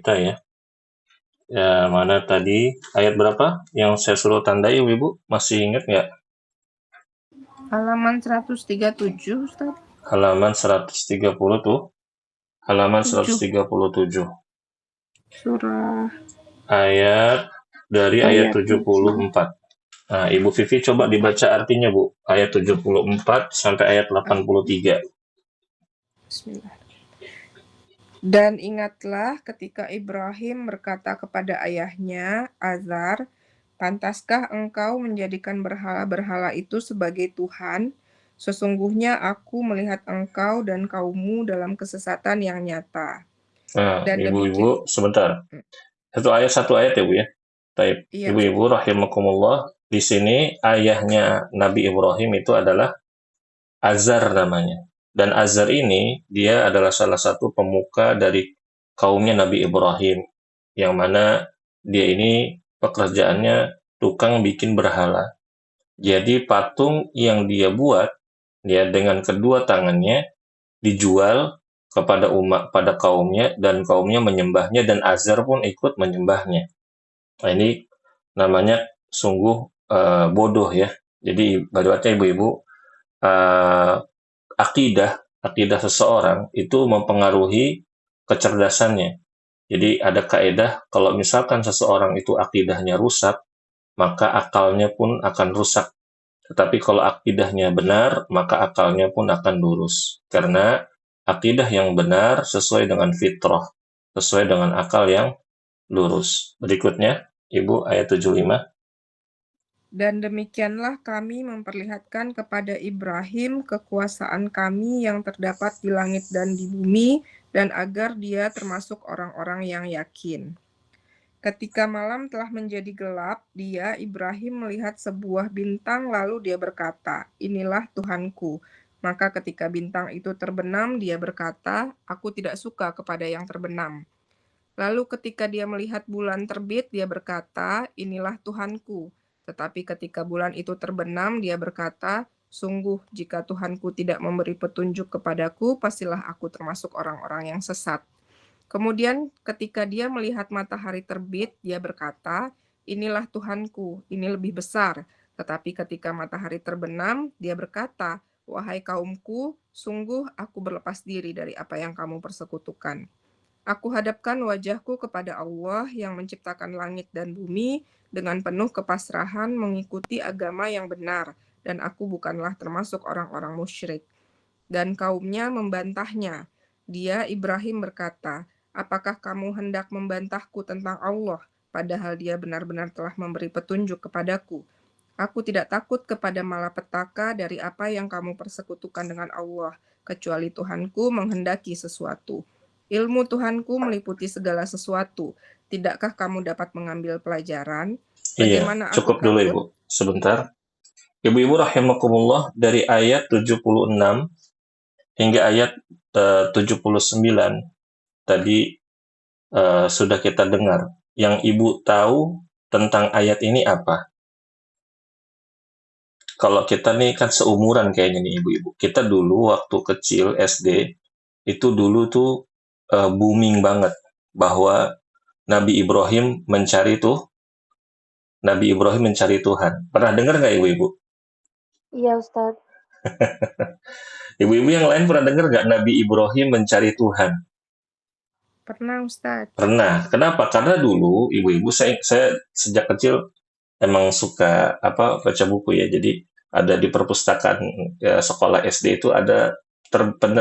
kita ya. Ya, mana tadi ayat berapa yang saya suruh tandai, Ibu? Masih ingat nggak? Halaman 137, Ustaz. Halaman 130 tuh. Halaman 137. Surah Ayat dari ayat ayat 74. Nah, Ibu Vivi coba dibaca artinya, Bu. Ayat 74 sampai ayat 83. Bismillah. Dan ingatlah ketika Ibrahim berkata kepada ayahnya, Azar, pantaskah engkau menjadikan berhala-berhala itu sebagai Tuhan? Sesungguhnya aku melihat engkau dan kaummu dalam kesesatan yang nyata. Nah, Dan demikian, Ibu-ibu, sebentar. Satu ayat ya, Bu ya. Baik, iya, Ibu-ibu rahimakumullah. Di sini ayahnya Nabi Ibrahim itu adalah Azar namanya. Dan Azar ini dia adalah salah satu pemuka dari kaumnya Nabi Ibrahim, yang mana dia ini pekerjaannya tukang bikin berhala. Jadi patung yang dia buat, dia dengan kedua tangannya dijual kepada umat pada kaumnya dan kaumnya menyembahnya dan Azar pun ikut menyembahnya. Nah, ini namanya sungguh bodoh ya. Jadi ibaratnya ibu-ibu, eh, akidah seseorang itu mempengaruhi kecerdasannya. Jadi ada kaedah kalau misalkan seseorang itu akidahnya rusak, maka akalnya pun akan rusak. Tetapi kalau akidahnya benar, maka akalnya pun akan lurus. Karena akidah yang benar sesuai dengan fitrah, sesuai dengan akal yang lurus. Berikutnya, Ibu, ayat 75. dan demikianlah kami memperlihatkan kepada Ibrahim kekuasaan kami yang terdapat di langit dan di bumi, dan agar dia termasuk orang-orang yang yakin. Ketika malam telah menjadi gelap, Ibrahim, melihat sebuah bintang, lalu dia berkata, "Inilah Tuhanku." Maka ketika bintang itu terbenam, dia berkata, "Aku tidak suka kepada yang terbenam." Lalu ketika dia melihat bulan terbit, dia berkata, "Inilah Tuhanku." Tetapi ketika bulan itu terbenam, dia berkata, "Sungguh, jika Tuhanku tidak memberi petunjuk kepadaku, pastilah aku termasuk orang-orang yang sesat." Kemudian ketika dia melihat matahari terbit, dia berkata, "Inilah Tuhanku, ini lebih besar." Tetapi ketika matahari terbenam, dia berkata, "Wahai kaumku, sungguh aku berlepas diri dari apa yang kamu persekutukan. Aku hadapkan wajahku kepada Allah yang menciptakan langit dan bumi dengan penuh kepasrahan mengikuti agama yang benar, dan aku bukanlah termasuk orang-orang musyrik." Dan kaumnya membantahnya. Ibrahim berkata, "Apakah kamu hendak membantahku tentang Allah, padahal dia benar-benar telah memberi petunjuk kepadaku? Aku tidak takut kepada malapetaka dari apa yang kamu persekutukan dengan Allah, kecuali Tuhanku menghendaki sesuatu. Ilmu Tuhanku meliputi segala sesuatu. Tidakkah kamu dapat mengambil pelajaran? Iya, Bagaimana aku cukup dulu takut?" Ibu. Sebentar. Ibu-ibu rahimakumullah, dari ayat 76 hingga ayat 79 tadi sudah kita dengar. Yang Ibu tahu tentang ayat ini apa? Kalau kita nih kan seumuran kayaknya nih ibu-ibu. Kita dulu waktu kecil SD, itu dulu tuh booming banget bahwa Nabi Ibrahim mencari Tuhan. Pernah dengar nggak ibu-ibu? Iya, Ustadz. Ibu-ibu yang lain pernah dengar nggak Nabi Ibrahim mencari Tuhan? Pernah, Ustadz. Pernah. Kenapa? Karena dulu ibu-ibu saya sejak kecil emang suka baca buku ya. Jadi ada di perpustakaan sekolah SD itu ada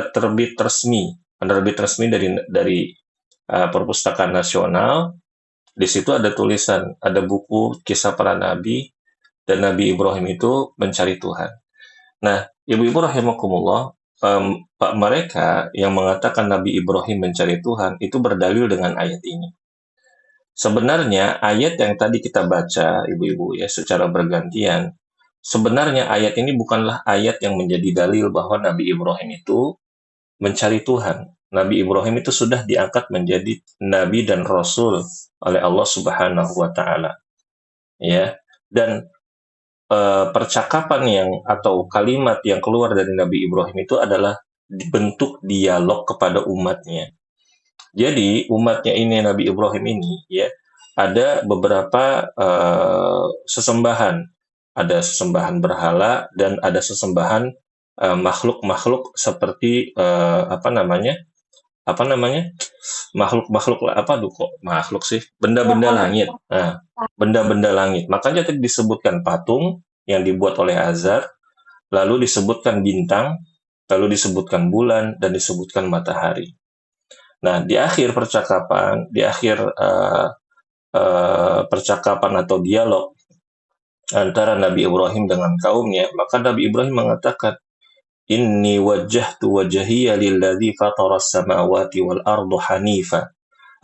penerbit resmi dari perpustakaan nasional. Di situ ada tulisan, ada buku kisah para nabi dan Nabi Ibrahim itu mencari Tuhan. Nah, ibu-ibu rahimakumullah, mereka yang mengatakan Nabi Ibrahim mencari Tuhan itu berdalil dengan ayat ini. Sebenarnya ayat yang tadi kita baca, ibu-ibu ya, secara bergantian, sebenarnya ayat ini bukanlah ayat yang menjadi dalil bahwa Nabi Ibrahim itu mencari Tuhan. Nabi Ibrahim itu sudah diangkat menjadi nabi dan rasul oleh Allah Subhanahu wa taala. Ya. Dan percakapan atau kalimat yang keluar dari Nabi Ibrahim itu adalah bentuk dialog kepada umatnya. Jadi umatnya ini Nabi Ibrahim ini ya ada beberapa sesembahan, ada sesembahan berhala dan ada sesembahan makhluk-makhluk seperti apa namanya makhluk-makhluk apa tuh kok makhluk sih benda-benda langit. Nah, benda-benda langit. Makanya tadi disebutkan patung yang dibuat oleh Azar, lalu disebutkan bintang, lalu disebutkan bulan dan disebutkan matahari. Nah, di akhir percakapan, di akhir percakapan atau dialog antara Nabi Ibrahim dengan kaumnya, maka Nabi Ibrahim mengatakan, Inni wajjahtu wajhiya lilladzi fataras samawati wal ardu hanifa.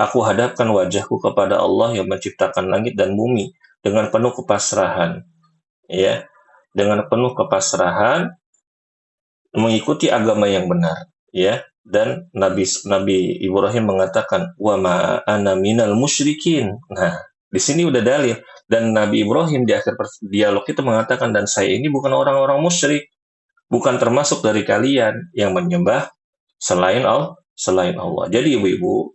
Aku hadapkan wajahku kepada Allah yang menciptakan langit dan bumi dengan penuh kepasrahan. Ya, dengan penuh kepasrahan mengikuti agama yang benar. Ya, dan Nabi Ibrahim mengatakan wa ma ana minal musyrikin. Nah, di sini udah dalil dan Nabi Ibrahim di akhir dialog itu mengatakan dan saya ini bukan orang-orang musyrik, bukan termasuk dari kalian yang menyembah selain Allah. Jadi ibu-ibu,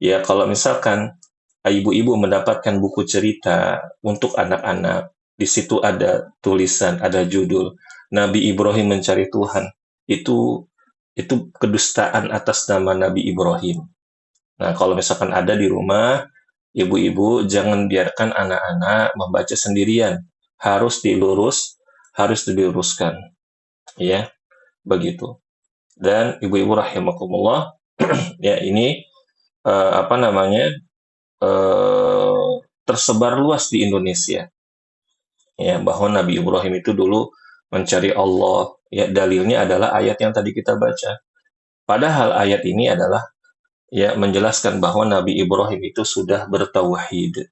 ya kalau misalkan ibu-ibu mendapatkan buku cerita untuk anak-anak, di situ ada tulisan, ada judul Nabi Ibrahim mencari Tuhan. Itu kedustaan atas nama Nabi Ibrahim. Nah, kalau misalkan ada di rumah, ibu-ibu jangan biarkan anak-anak membaca sendirian. Harus diluruskan. Ya, begitu. Dan ibu-ibu rahimakumullah, ya ini tersebar luas di Indonesia. Ya, bahwa Nabi Ibrahim itu dulu mencari Allah. Ya, dalilnya adalah ayat yang tadi kita baca. Padahal ayat ini adalah ya menjelaskan bahwa Nabi Ibrahim itu sudah bertauhid.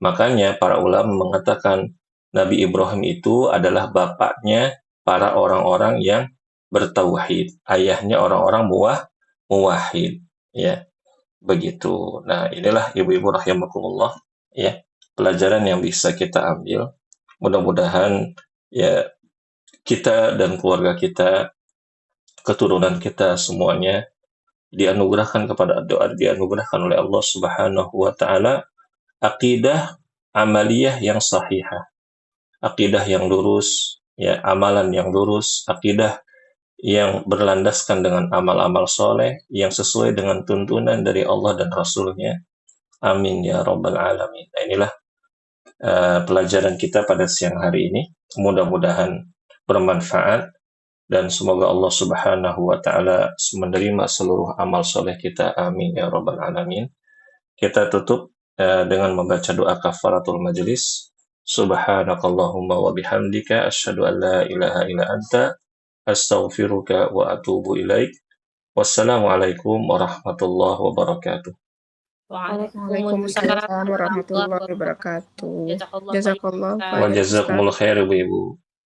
Makanya para ulama mengatakan Nabi Ibrahim itu adalah bapaknya para orang-orang yang bertauhid, ayahnya orang-orang muwahhid, ya. Begitu. Nah, inilah ibu-ibu rahimakumullah, ya, pelajaran yang bisa kita ambil. Mudah-mudahan ya kita dan keluarga kita, keturunan kita semuanya dianugerahkan oleh Allah Subhanahu wa taala akidah amaliyah yang sahihah, akidah yang lurus, ya, amalan yang lurus, akidah yang berlandaskan dengan amal-amal soleh yang sesuai dengan tuntunan dari Allah dan Rasul-Nya. Amin ya rabbal alamin. Nah, inilah pelajaran kita pada siang hari ini. Mudah-mudahan bermanfaat dan semoga Allah Subhanahu wa taala menerima seluruh amal soleh kita. Amin ya rabbal alamin. Kita tutup dengan membaca doa kafaratul majelis. Subhanakallahumma wa bihamdika asyhadu an la ilaha illa anta astaghfiruka wa atubu ilaik. Wassalamualaikum warahmatullahi wabarakatuh. Waalaikumsalam warahmatullahi wabarakatuh. Jazakallah Wa khair, Ustaz. jazakumullah khair ibu-ibu.